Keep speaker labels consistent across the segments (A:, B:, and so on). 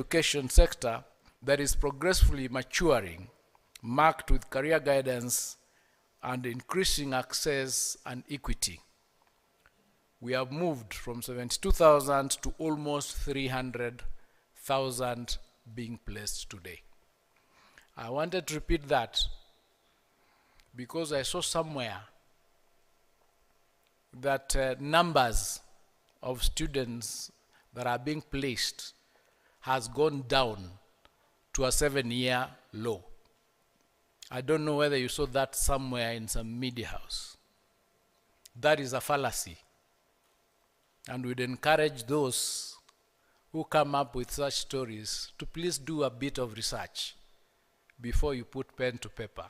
A: education sector that is progressively maturing, marked with career guidance and increasing access and equity. We have moved from 72,000 to almost 300,000 being placed today. I wanted to repeat that because I saw somewhere that numbers of students that are being placed has gone down to a 7-year low. I don't know whether you saw that somewhere in some media house. That is a fallacy. And we'd encourage those who come up with such stories to please do a bit of research before you put pen to paper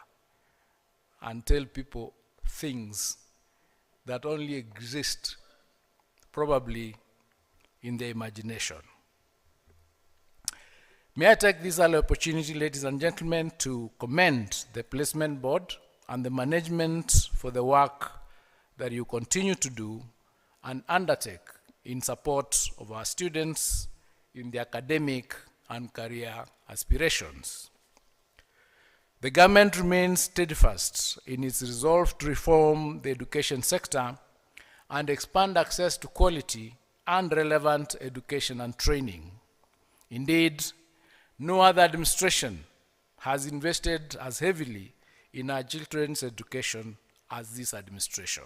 A: and tell people things that only exist probably in their imagination. May I take this early opportunity, ladies and gentlemen, to commend the placement board and the management for the work that you continue to do and undertake in support of our students in their academic and career aspirations. The government remains steadfast in its resolve to reform the education sector and expand access to quality and relevant education and training. Indeed, no other administration has invested as heavily in our children's education as this administration.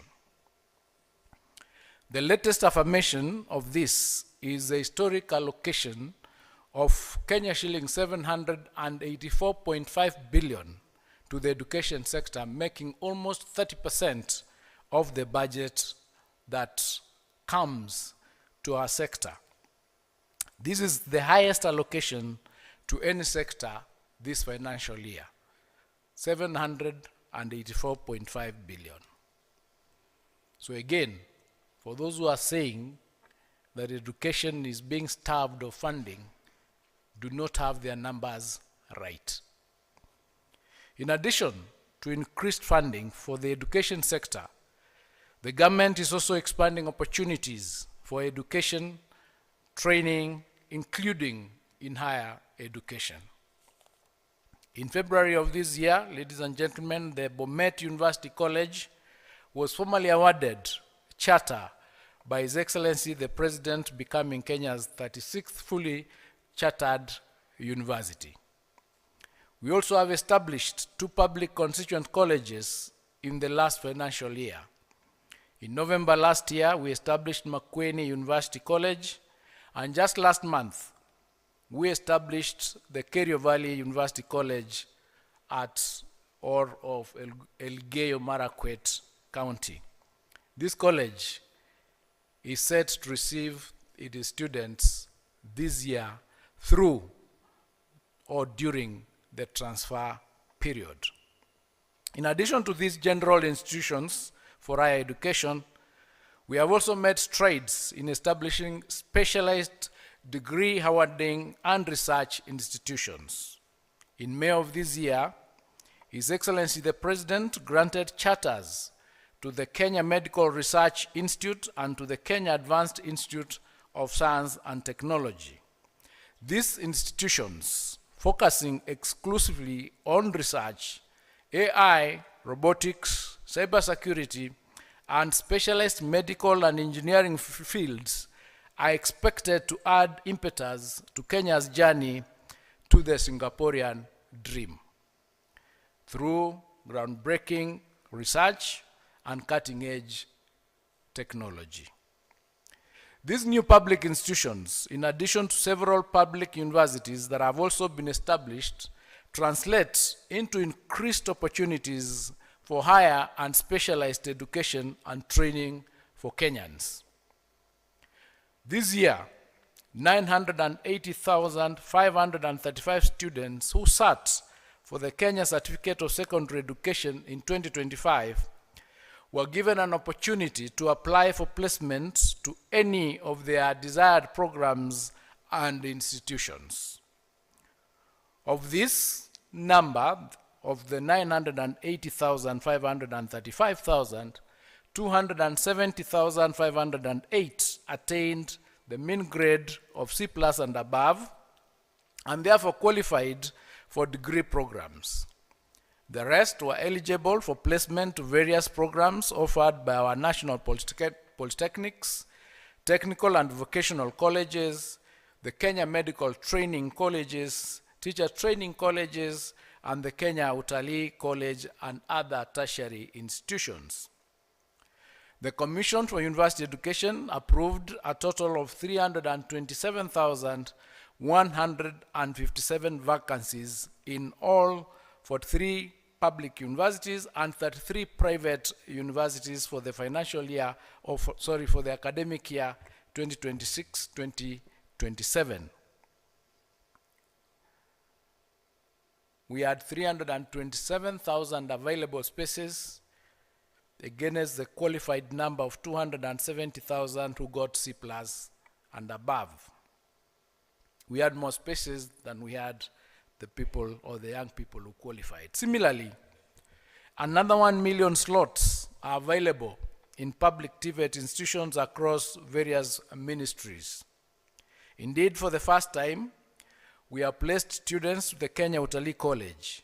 A: The latest affirmation of this is the historic allocation of Kenya shillings 784.5 billion to the education sector, making almost 30% of the budget that comes to our sector. This is the highest allocation to any sector this financial year, 784.5 billion. So again, for those who are saying that education is being starved of funding, do not have their numbers right. In addition to increased funding for the education sector, the government is also expanding opportunities for education, training, including in higher education. In February of this year, ladies and gentlemen, the Bomet University College was formally awarded charter by His Excellency the President, becoming Kenya's 36th fully chartered university. We also have established 2 public constituent colleges in the last financial year. In November last year, we established Makueni University College, and just last month, we established the Kerio Valley University College at or of Elgeyo Marakwet County. This college is set to receive its students this year through or during the transfer period. In addition to these general institutions for higher education, we have also made strides in establishing specialized degree awarding and research institutions. In May of this year, His Excellency the President granted charters to the Kenya Medical Research Institute and to the Kenya Advanced Institute of Science and Technology. These institutions, focusing exclusively on research, AI, robotics, cybersecurity, and specialized medical and engineering fields, are expected to add impetus to Kenya's journey to the Singaporean dream through groundbreaking research and cutting-edge technology. These new public institutions, in addition to several public universities that have also been established, translate into increased opportunities for higher and specialized education and training for Kenyans. This year, 980,535 students who sat for the Kenya Certificate of Secondary Education in 2025 were given an opportunity to apply for placement to any of their desired programs and institutions. Of this number, of the 980,535,000, 270,508 attained the mean grade of C+ and above, and therefore qualified for degree programs. The rest were eligible for placement to various programs offered by our national polytechnics, technical and vocational colleges, the Kenya Medical Training Colleges, teacher training colleges, and the Kenya Utalii College and other tertiary institutions. The Commission for University Education approved a total of 327,157 vacancies in all for 3 public universities and 33 private universities for the financial year for the academic year 2026-2027. We had 327,000 available spaces against the qualified number of 270,000 who got C+ and above. We had more spaces than we had the people or the young people who qualified. Similarly, another 1 million slots are available in public TVET institutions across various ministries. Indeed, for the first time, we have placed students to the Kenya Utalii College.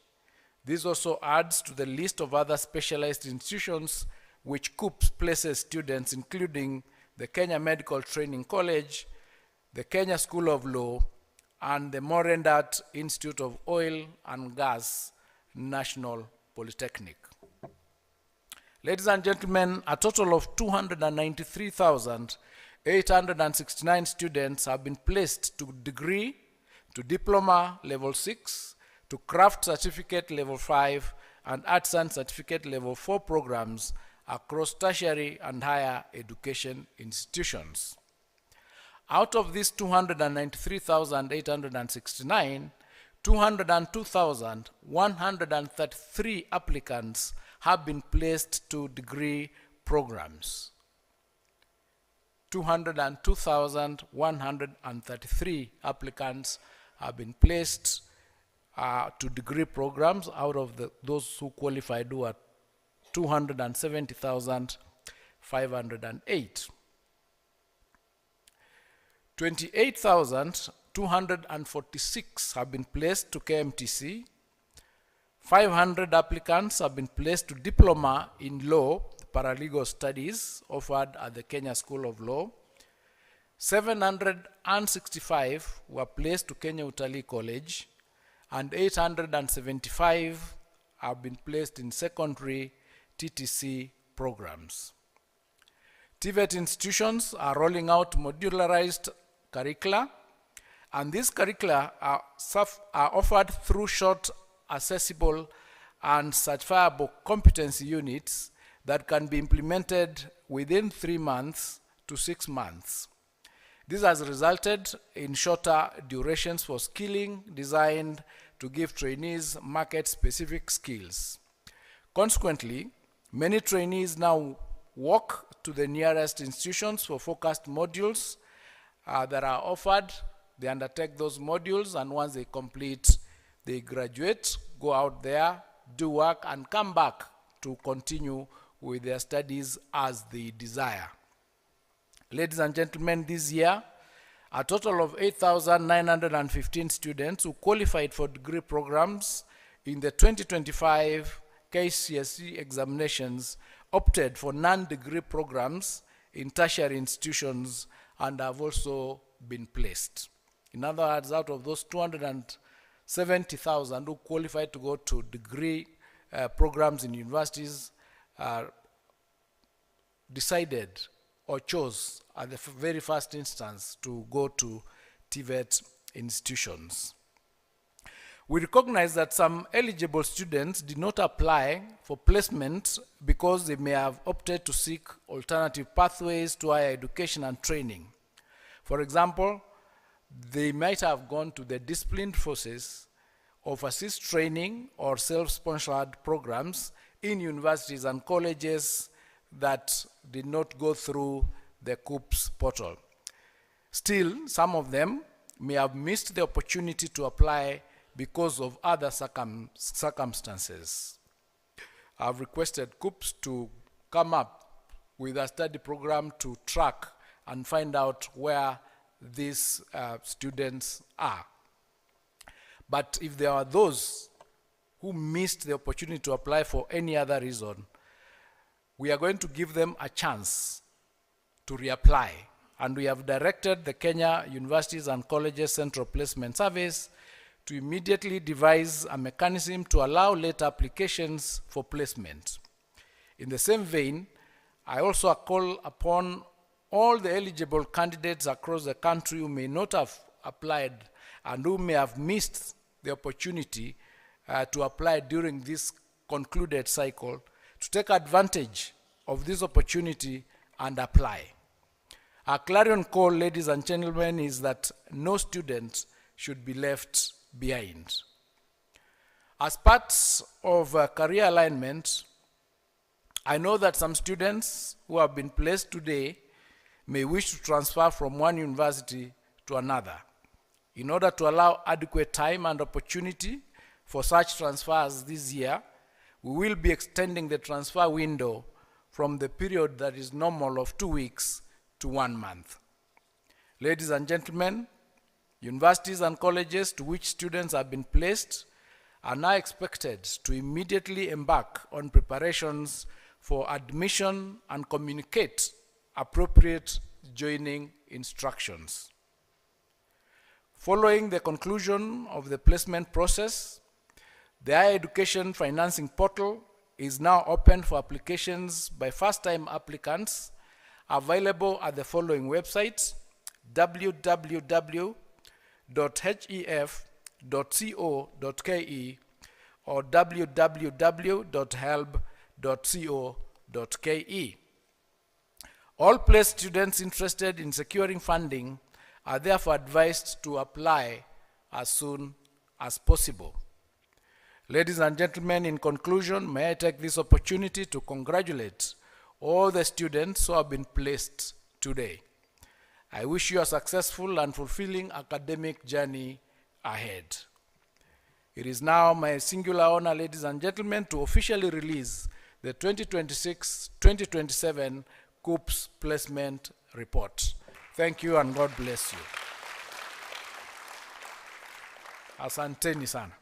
A: This also adds to the list of other specialized institutions which Kuccps places students, including the Kenya Medical Training College, the Kenya School of Law, and the Morendat Institute of Oil and Gas National Polytechnic. Ladies and gentlemen, a total of 293,869 students have been placed to degree, to diploma level 6, to craft certificate level 5, and arts and certificate level 4 programs across tertiary and higher education institutions. Out of these 293,869, 202,133 applicants have been placed to degree programs. 202,133 applicants have been placed to degree programs out of those who qualified, who are 270,508. 28,246 have been placed to KMTC. 500 applicants have been placed to diploma in law, paralegal studies offered at the Kenya School of Law. 765 were placed to Kenya Utalii College, and 875 have been placed in secondary TTC programs. TVET institutions are rolling out modularized curricula, and these curricula are offered through short, accessible, and certifiable competency units that can be implemented within 3 months to 6 months. This has resulted in shorter durations for skilling, designed to give trainees market-specific skills. Consequently, many trainees now walk to the nearest institutions for focused modules that are offered. They undertake those modules, and once they complete, they graduate, go out there, do work, and come back to continue with their studies as they desire. Ladies and gentlemen, this year, a total of 8,915 students who qualified for degree programs in the 2025 KCSE examinations opted for non-degree programs in tertiary institutions and have also been placed. In other words, out of those 270,000 who qualified to go to degree programs in universities, decided or chose at the very first instance to go to TVET institutions. We recognize that some eligible students did not apply for placement because they may have opted to seek alternative pathways to higher education and training. For example, they might have gone to the disciplined forces, overseas training, or self-sponsored programs in universities and colleges that did not go through the Kuccps portal. Still, some of them may have missed the opportunity to apply because of other circumstances. I've requested Kuccps to come up with a study program to track and find out where these students are. But if there are those who missed the opportunity to apply for any other reason, we are going to give them a chance to reapply. And we have directed the Kenya Universities and Colleges Central Placement Service to immediately devise a mechanism to allow late applications for placement. In the same vein, I also call upon all the eligible candidates across the country who may not have applied and who may have missed the opportunity to apply during this concluded cycle to take advantage of this opportunity and apply. Our clarion call, ladies and gentlemen, is that no student should be left behind. As part of career alignment, I know that some students who have been placed today may wish to transfer from one university to another. In order to allow adequate time and opportunity for such transfers this year, we will be extending the transfer window from the period that is normal of 2 weeks to 1 month. Ladies and gentlemen, universities and colleges to which students have been placed are now expected to immediately embark on preparations for admission and communicate appropriate joining instructions. Following the conclusion of the placement process, the higher education financing portal is now open for applications by first-time applicants, available at the following websites: www.hef.co.ke or www.help.co.ke. All placed students interested in securing funding are therefore advised to apply as soon as possible. Ladies and gentlemen, in conclusion, may I take this opportunity to congratulate all the students who have been placed today. I wish you a successful and fulfilling academic journey ahead. It is now my singular honor, ladies and gentlemen, to officially release the 2026-2027 Kuccps Placement Report. Thank you and God bless you. Asanteni sana.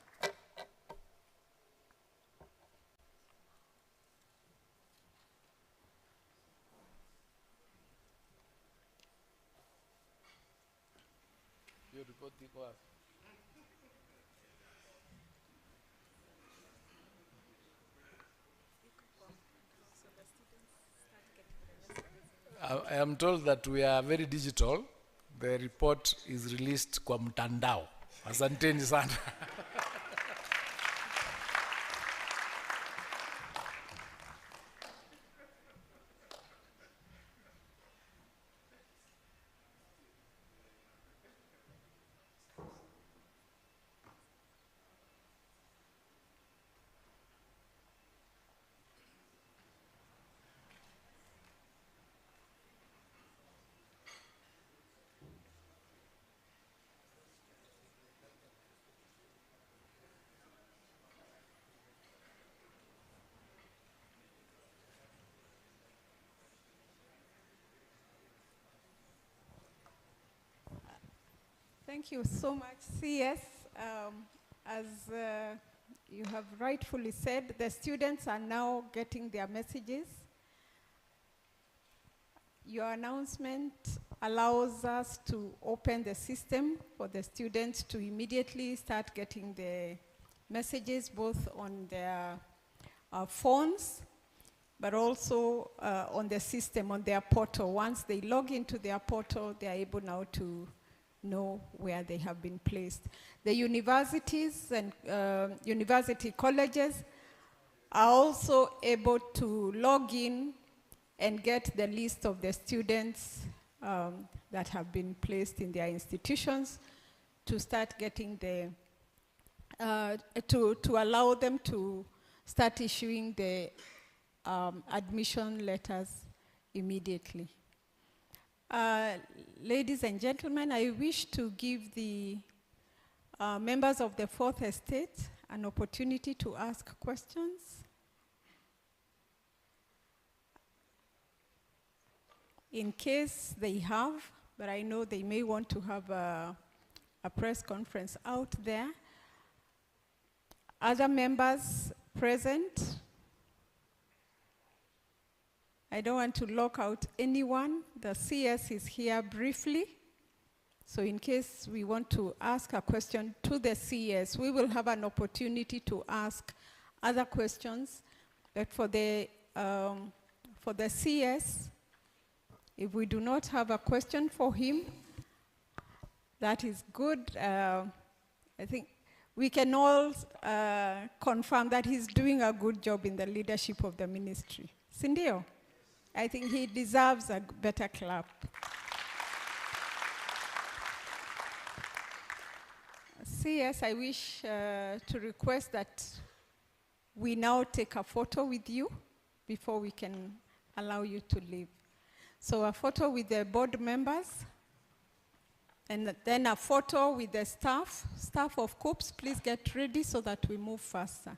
A: I am told that we are very digital. The report is released kwa mtandao. Asanteni sana.
B: Thank you so much, CS. As you have rightfully said, the students are now getting their messages. Your announcement allows us to open the system for the students to immediately start getting the messages both on their phones, but also on the system, on their portal. Once they log into their portal, they are able now to know where they have been placed. The universities and university colleges are also able to log in and get the list of the students that have been placed in their institutions to start getting the, to allow them to start issuing the admission letters immediately. Ladies and gentlemen, I wish to give the members of the Fourth Estate an opportunity to ask questions. In case they have, but I know they may want to have a press conference out there, Other members present? I don't want to lock out anyone. The CS is here briefly. So in case we want to ask a question to the CS, we will have an opportunity to ask other questions. But for the CS, if we do not have a question for him, that is good. I think we can all confirm that he's doing a good job in the leadership of the ministry. Sindio? I think he deserves a better clap. CS, I wish to request that we now take a photo with you before we can allow you to leave. So a photo with the board members, and then a photo with the staff of Kuccps. Please get ready so that we move faster.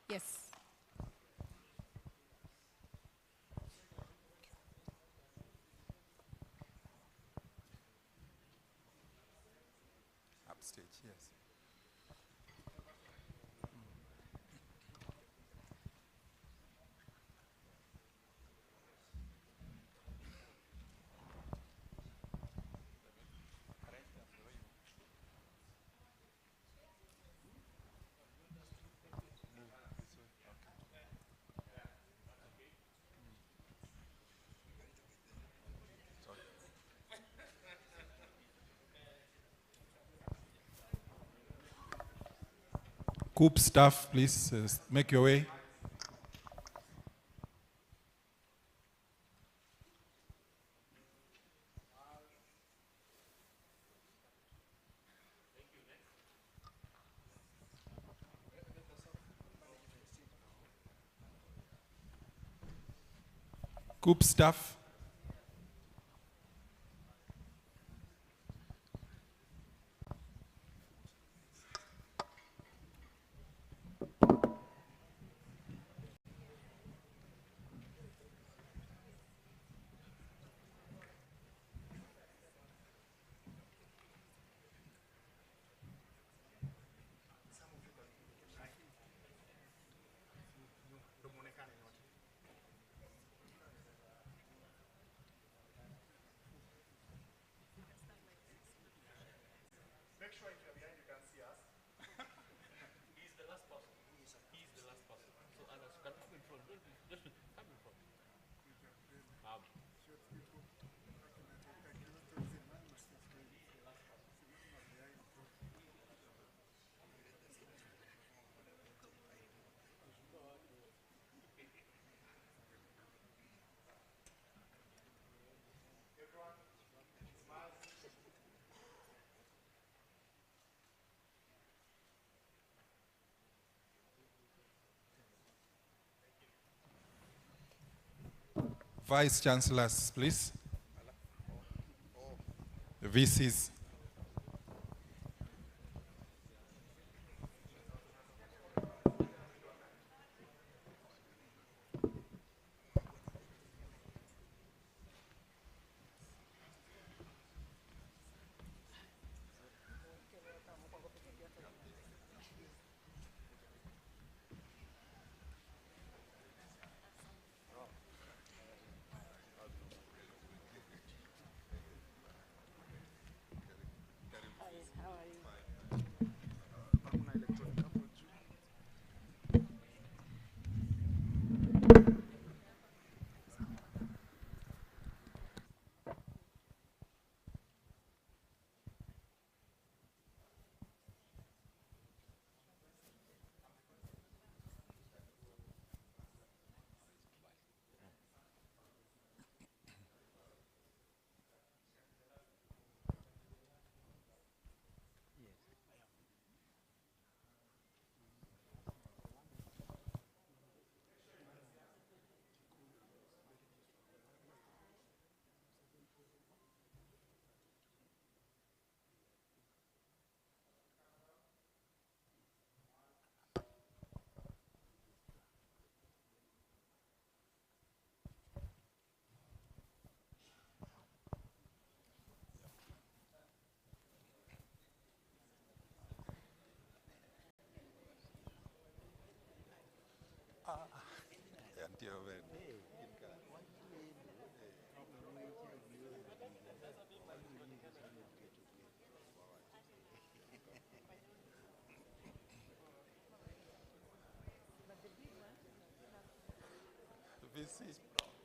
B: Yes.
C: Upstage, yes. Kuccps staff, please make your way. Kuccps staff. Vice Chancellors, please. The VCs.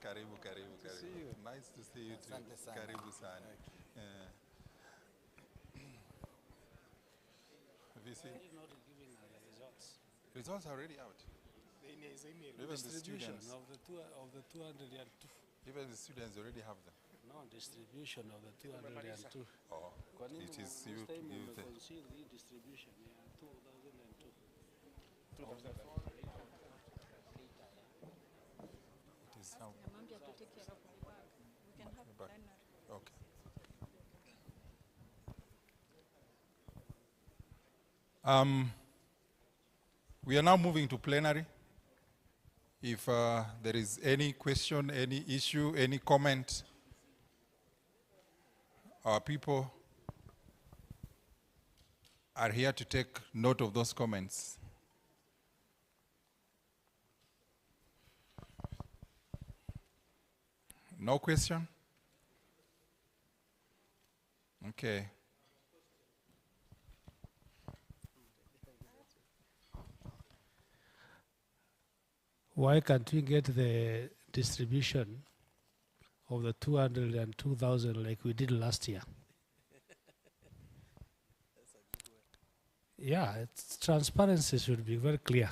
C: Karibu, karibu, karibu. Nice to see you too. Karibu sana. VC. Results are already out. Even
D: Distribution
C: the students,
D: of the 202.
C: even the students already have them.
D: No, distribution of the 202.
C: Oh, it is you to give the.
D: Distribution, yeah, 2002.
C: It is now. Back. Okay. We are now moving to plenary. If there is any question, any issue, any comment, our people are here to take note of those comments. No question? Okay.
D: Why can't we get the distribution of the 202,000 like we did last year? Yeah, transparency should be very clear.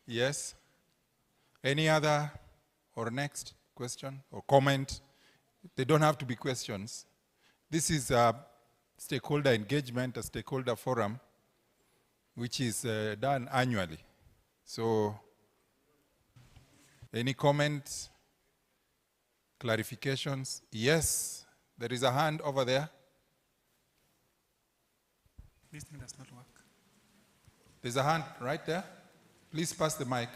C: Yes. Any other or next question or comment? They don't have to be questions. This is a stakeholder engagement, a stakeholder forum, which is done annually. So, any comments, clarifications? Yes, there is a hand over there.
E: This thing does not work.
C: There's a hand right there. Please pass the mic.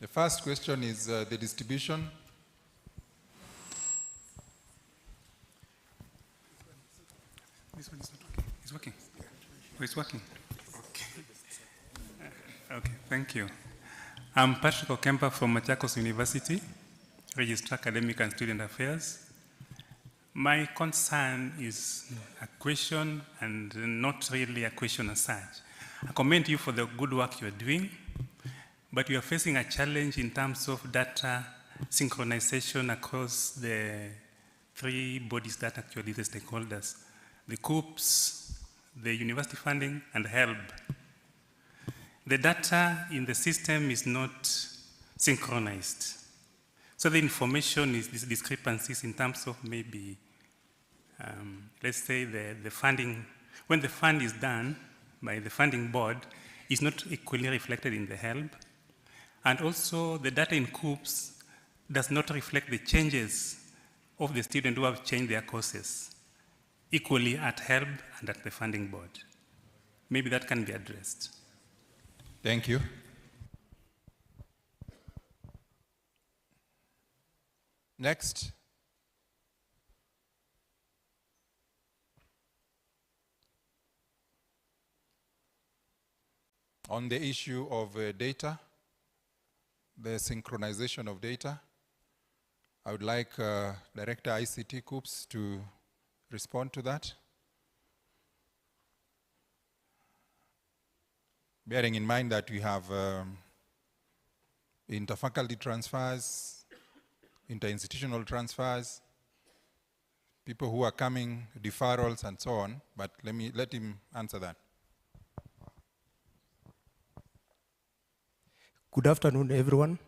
C: The first question is the distribution.
E: This one is not working. It's working. Oh, it's working. Okay. Okay, thank you. I'm Patrick Okempa from Machakos University, Registrar Academic and Student Affairs. My concern is a question and not really a question as such. I commend you for the good work you're doing, but you are facing a challenge in terms of data synchronization across the three bodies that actually the stakeholders, the Kuccps, the university funding, and HELB. The data in the system is not synchronized. So the information is these discrepancies in terms of maybe, let's say the funding, when the fund is done by the funding board, is not equally reflected in the HELB. And also the data in Kuccps does not reflect the changes of the students who have changed their courses equally at HELB and at the funding board. Maybe that can be addressed.
C: Thank you. Next. On the issue of data, the synchronization of data, I would like Director ICT Kuccps to respond to that. Bearing in mind that we have interfaculty transfers, interinstitutional transfers, people who are coming, deferrals and so on, but let him answer that.
F: Good afternoon, everyone.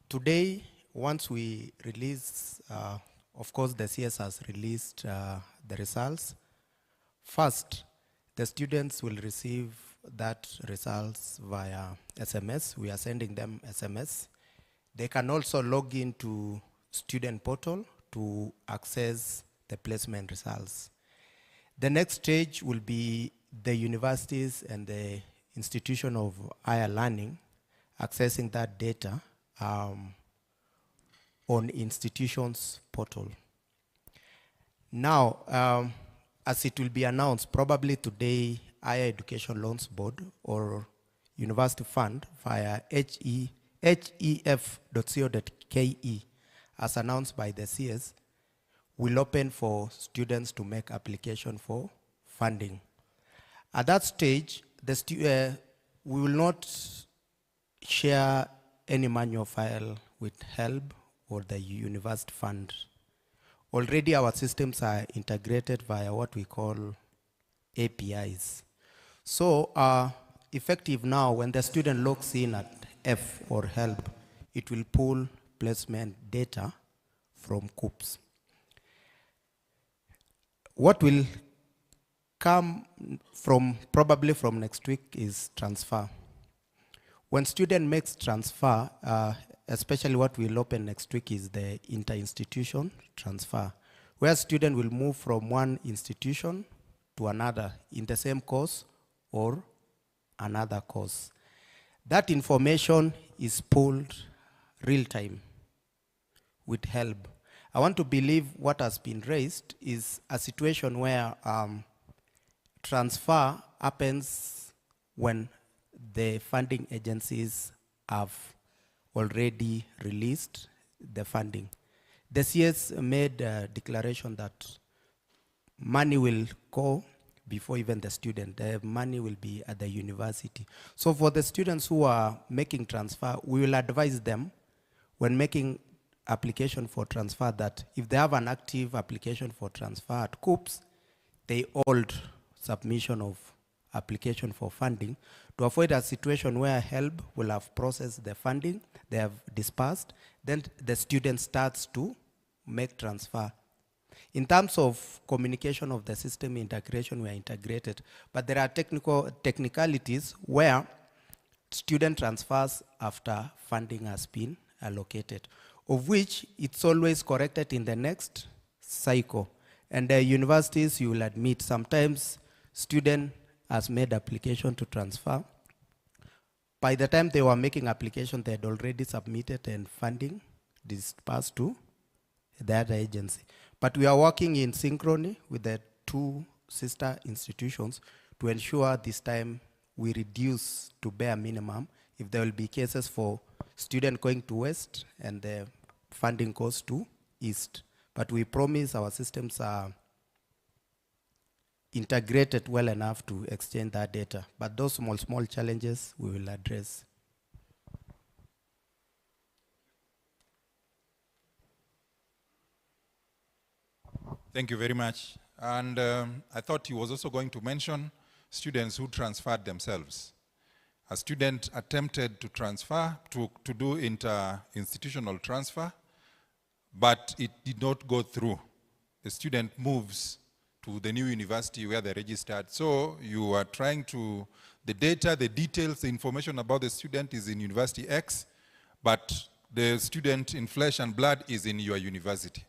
F: Today, once we release, of course, the CS has released the results. First, the students will receive that results via SMS. We are sending them SMS. They can also log into student portal to access the placement results. The next stage will be the universities and the institution of higher learning accessing that data on institutions portal. Now, as it will be announced probably today, Higher Education Loans Board or University Fund via hef.co.ke, as announced by the CS, will open for students to make application for funding. At that stage, we will not share any manual file with HELB or the University Fund. Already our systems are integrated via what we call APIs. So effective now, when the student logs in at F or HELB, it will pull placement data from Kuccps. What will come from, probably from next week, is transfer. When student makes transfer, especially what we'll open next week is the inter-institution transfer, where student will move from one institution to another in the same course or another course. That information is pulled real time with HELB. I want to believe what has been raised is a situation where transfer happens when the funding agencies have already released the funding. The CS made a declaration that money will go before even the student. The money will be at the university. So for the students who are making transfer, we will advise them when making application for transfer that if they have an active application for transfer at Kuccps, they hold submission of application for funding to avoid a situation where HELB will have processed the funding, they have dispersed, then the student starts to make transfer. In terms of communication of the system integration, we are integrated, but there are technicalities where student transfers after funding has been allocated, of which it's always corrected in the next cycle. And the universities, you will admit, sometimes student has made application to transfer. By the time they were making application, they had already submitted and funding dispersed to the other agency. But we are working in synchrony with the two sister institutions to ensure this time we reduce to bare minimum if there will be cases for student going to west and the funding goes to east. But we promise our systems are integrated well enough to exchange that data. But those small challenges we will address.
C: Thank you very much. And I thought he was also going to mention students who transferred themselves. A student attempted to transfer, to do inter-institutional transfer, but it did not go through. The student moves to the new university where they registered. So you are trying to, the data, the details, the information about the student is in University X, but the student in flesh and blood is in your university.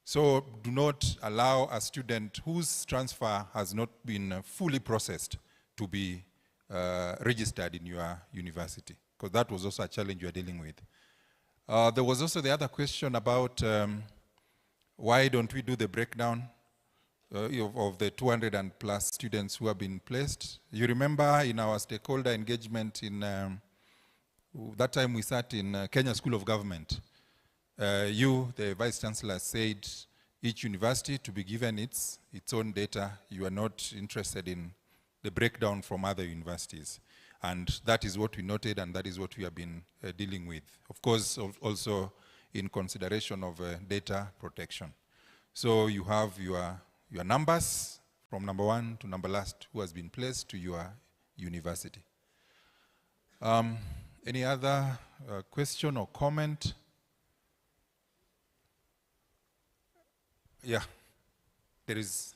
C: So do not allow a student whose transfer has not been fully processed to be registered in your university, because that was also a challenge you are dealing with. There was also the other question about why don't we do the breakdown of the 200 and plus students who have been placed. You remember in our stakeholder engagement in that time we sat in Kenya School of Government. You, the Vice Chancellor, said each university to be given its own data. You are not interested in the breakdown from other universities. And that is what we noted, and that is what we have been dealing with. Of course, also in consideration of data protection. So you have your numbers from number one to number last who has been placed to your university. Any other question or comment? Yeah, there is.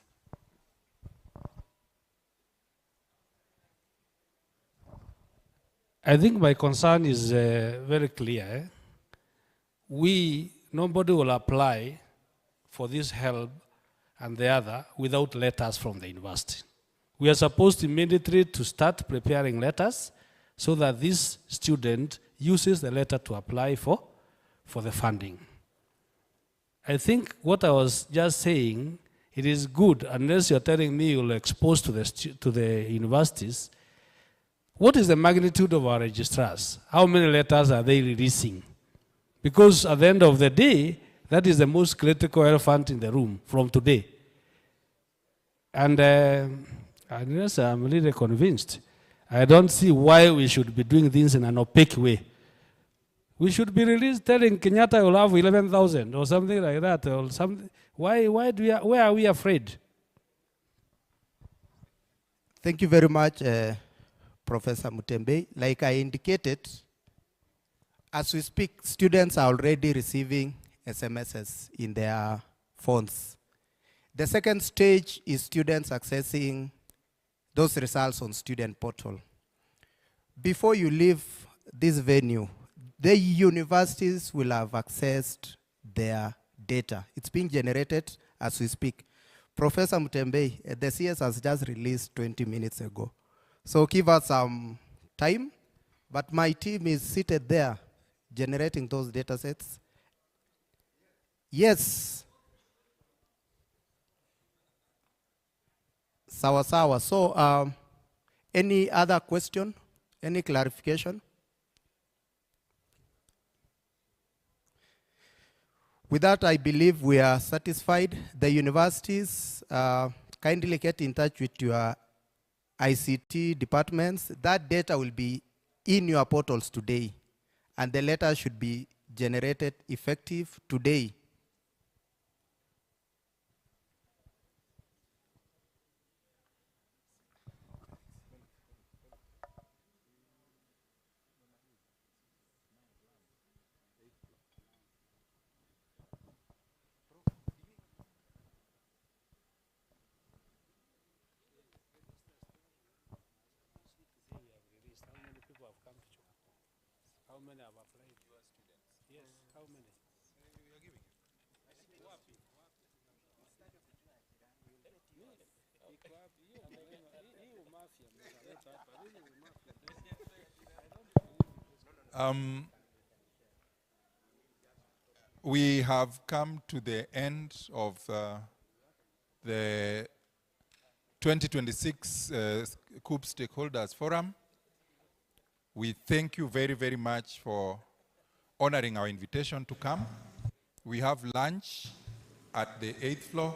D: I think my concern is very clear. Nobody will apply for this help and the other without letters from the university. We are supposed immediately to start preparing letters so that this student uses the letter to apply for the funding. I think what I was just saying, it is good, unless you're telling me you'll expose to the universities, what is the magnitude of our registrars? How many letters are they releasing? Because at the end of the day, that is the most critical elephant in the room from today. And unless I'm really convinced, I don't see why we should be doing things in an opaque way. We should be released telling Kenyatta will have 11,000 or something like that. Or something. Why are we afraid?
F: Thank you very much, Professor Mutembe. Like I indicated, as we speak, students are already receiving SMSs in their phones. The second stage is students accessing those results on student portal. Before you leave this venue, the universities will have accessed their data. It's being generated as we speak. Professor Mutembe, the CS has just released 20 minutes ago. So give us some time, but my team is seated there generating those data sets. Yes. Sawa sawa. So any other question? Any clarification? With that, I believe we are satisfied. The universities, kindly get in touch with your ICT departments. That data will be in your portals today, and the letter should be generated effective today.
D: How many have applied? Yes, how many?
C: We have come to the end of the 2026 Kuccps Stakeholders Forum. We thank you very, very much for honoring our invitation to come. We have lunch at the 8th floor.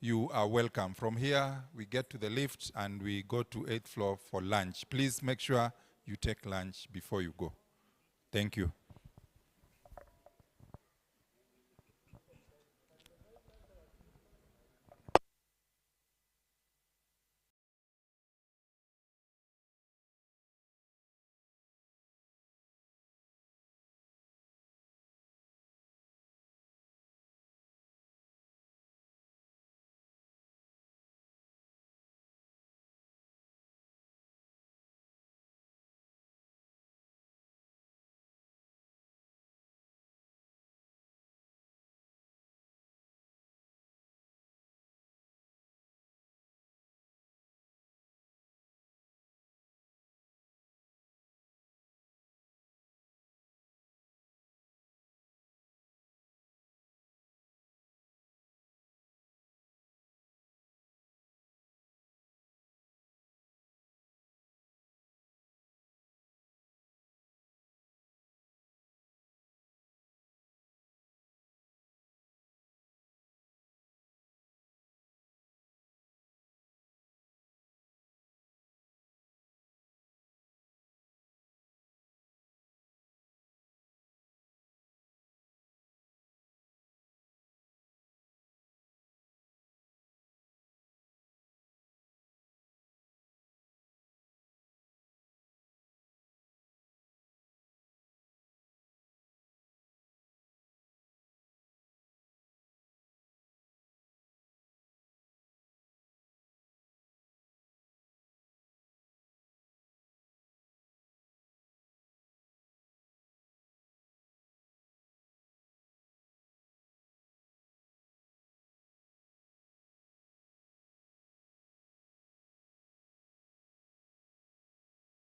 C: You are welcome. From here, we get to the lift and we go to 8th floor for lunch. Please make sure you take lunch before you go. Thank you.